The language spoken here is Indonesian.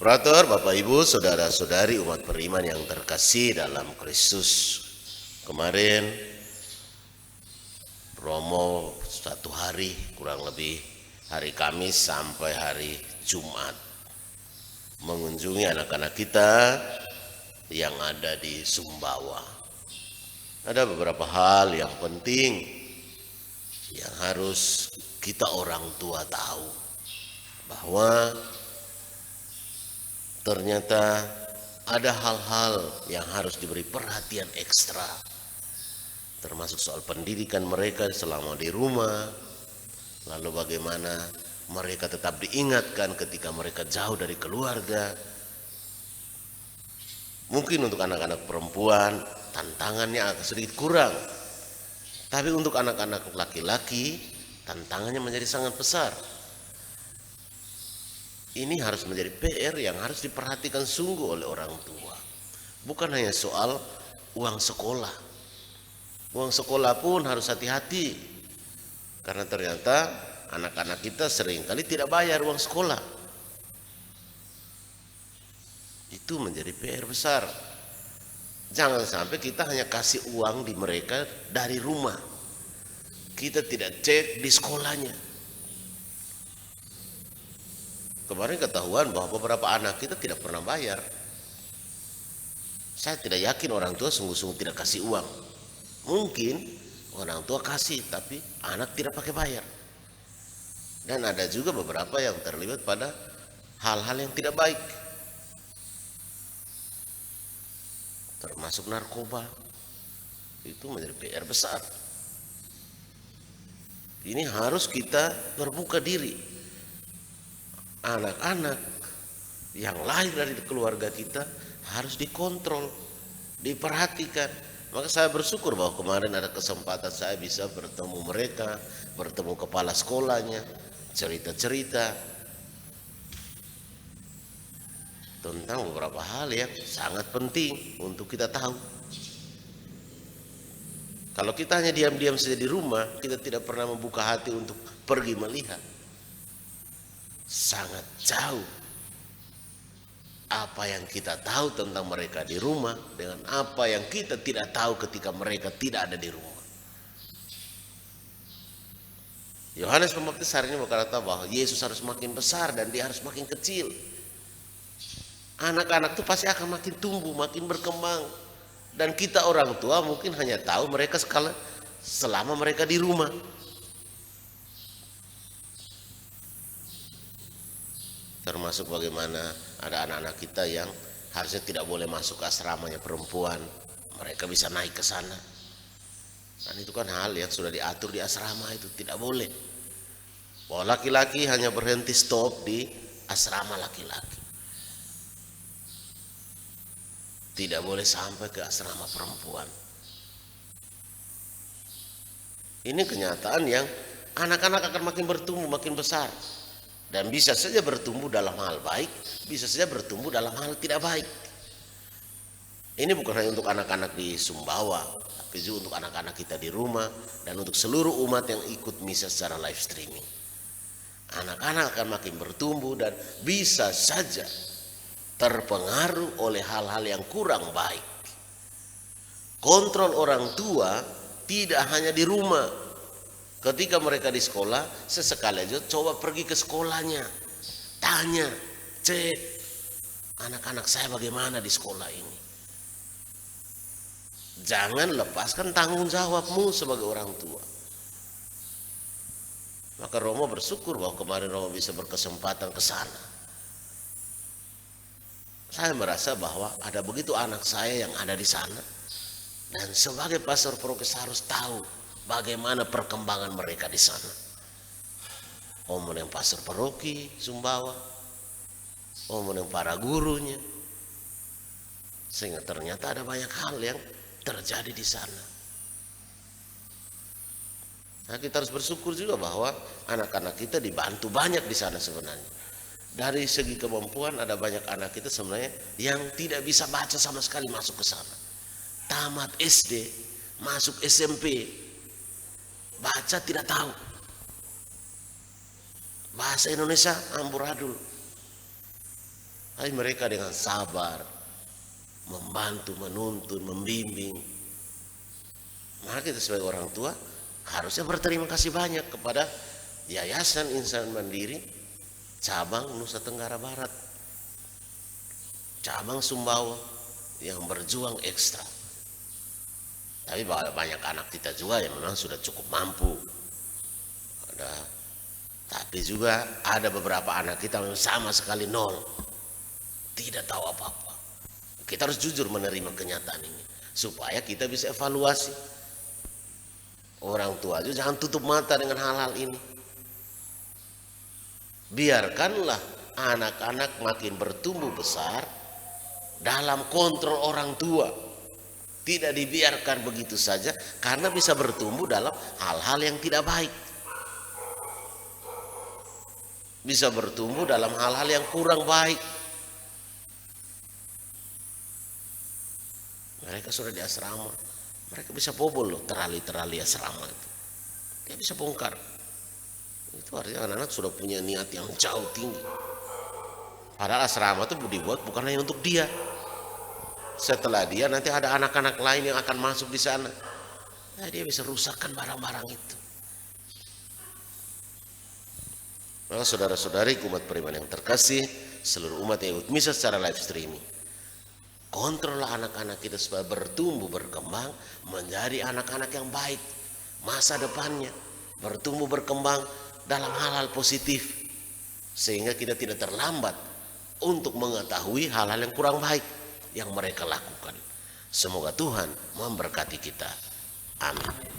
Operator, Bapak Ibu, saudara-saudari umat beriman yang terkasih dalam Kristus. Kemarin Romo 1 hari, kurang lebih hari Kamis sampai hari Jumat, mengunjungi anak-anak kita yang ada di Sumbawa. Ada beberapa hal yang penting yang harus kita orang tua tahu, bahwa ternyata ada hal-hal yang harus diberi perhatian ekstra, termasuk soal pendidikan mereka selama di rumah, lalu bagaimana mereka tetap diingatkan ketika mereka jauh dari keluarga. Mungkin untuk anak-anak perempuan tantangannya agak sedikit kurang, tapi untuk anak-anak laki-laki tantangannya menjadi sangat besar. Ini harus menjadi PR yang harus diperhatikan sungguh oleh orang tua. Bukan hanya soal uang sekolah. Uang sekolah pun harus hati-hati, karena ternyata anak-anak kita seringkali tidak bayar uang sekolah. Itu menjadi PR besar. Jangan sampai kita hanya kasih uang di mereka dari rumah, kita tidak cek di sekolahnya. Kemarin ketahuan bahwa beberapa anak kita tidak pernah bayar. Saya tidak yakin orang tua sungguh-sungguh tidak kasih uang. Mungkin orang tua kasih tapi anak tidak pakai bayar. Dan ada juga beberapa yang terlibat pada hal-hal yang tidak baik, termasuk narkoba. Itu menjadi PR besar. Ini harus kita berbuka diri. Anak-anak yang lahir dari keluarga kita harus dikontrol, diperhatikan. Maka saya bersyukur bahwa kemarin ada kesempatan saya bisa bertemu mereka, bertemu kepala sekolahnya, cerita-cerita tentang beberapa hal yang sangat penting untuk kita tahu. Kalau kita hanya diam-diam saja di rumah, kita tidak pernah membuka hati untuk pergi melihat, sangat jauh apa yang kita tahu tentang mereka di rumah dengan apa yang kita tidak tahu ketika mereka tidak ada di rumah. Yohanes Pembaptis hari ini berkata bahwa Yesus harus makin besar dan dia harus makin kecil. Anak-anak itu pasti akan makin tumbuh, makin berkembang, dan kita orang tua mungkin hanya tahu mereka selama mereka di rumah. Termasuk bagaimana ada anak-anak kita yang harusnya tidak boleh masuk ke asramanya perempuan, mereka bisa naik ke sana. Dan itu kan hal yang sudah diatur di asrama, itu tidak boleh. Bahwa laki-laki hanya berhenti stop di asrama laki-laki, tidak boleh sampai ke asrama perempuan. Ini kenyataan yang anak-anak akan makin bertumbuh, makin besar. Dan bisa saja bertumbuh dalam hal baik, bisa saja bertumbuh dalam hal tidak baik. Ini bukan hanya untuk anak-anak di Sumbawa, tapi juga untuk anak-anak kita di rumah dan untuk seluruh umat yang ikut misa secara live streaming. Anak-anak akan makin bertumbuh dan bisa saja terpengaruh oleh hal-hal yang kurang baik. Kontrol orang tua tidak hanya di rumah. Ketika mereka di sekolah, sesekali aja coba pergi ke sekolahnya, tanya, cek anak-anak saya bagaimana di sekolah ini. Jangan lepaskan tanggung jawabmu sebagai orang tua. Maka Romo bersyukur bahwa kemarin Romo bisa berkesempatan ke sana. Saya merasa bahwa ada begitu anak saya yang ada di sana, dan sebagai pastor prokes harus tahu bagaimana perkembangan mereka di sana. Om yang pastor paroki Sumbawa, om yang para gurunya, sehingga ternyata ada banyak hal yang terjadi di sana. Nah, kita harus bersyukur juga bahwa anak-anak kita dibantu banyak di sana sebenarnya. Dari segi kemampuan ada banyak anak kita sebenarnya yang tidak bisa baca sama sekali masuk ke sana. Tamat SD, masuk SMP, baca tidak tahu. Bahasa Indonesia amburadul. Tapi mereka dengan sabar membantu, menuntun, membimbing. Maka kita sebagai orang tua harusnya berterima kasih banyak kepada Yayasan Insan Mandiri cabang Nusa Tenggara Barat, cabang Sumbawa yang berjuang ekstra. Tapi banyak anak kita juga yang memang sudah cukup mampu. Tapi juga ada beberapa anak kita yang sama sekali nol, tidak tahu apa-apa. Kita harus jujur menerima kenyataan ini supaya kita bisa evaluasi. Orang tua juga jangan tutup mata dengan hal-hal ini. Biarkanlah anak-anak makin bertumbuh besar dalam kontrol orang tua. Tidak dibiarkan begitu saja karena bisa bertumbuh dalam hal-hal yang tidak baik. Bisa bertumbuh dalam hal-hal yang kurang baik. Mereka sudah di asrama, mereka bisa bobol loh terali-terali asrama itu. Dia bisa bongkar. Itu artinya anak-anak sudah punya niat yang jauh tinggi. Padahal asrama itu dibuat bukan hanya untuk dia. Setelah dia nanti ada anak-anak lain yang akan masuk di sana. Nah, dia bisa rusakkan barang-barang itu. Maka saudara-saudari umat beriman yang terkasih, seluruh umat yang ikut misa secara live streaming, kontrollah anak-anak kita supaya bertumbuh berkembang menjadi anak-anak yang baik masa depannya, bertumbuh berkembang dalam hal-hal positif sehingga kita tidak terlambat untuk mengetahui hal-hal yang kurang baik yang mereka lakukan. Semoga Tuhan memberkati kita. Amin.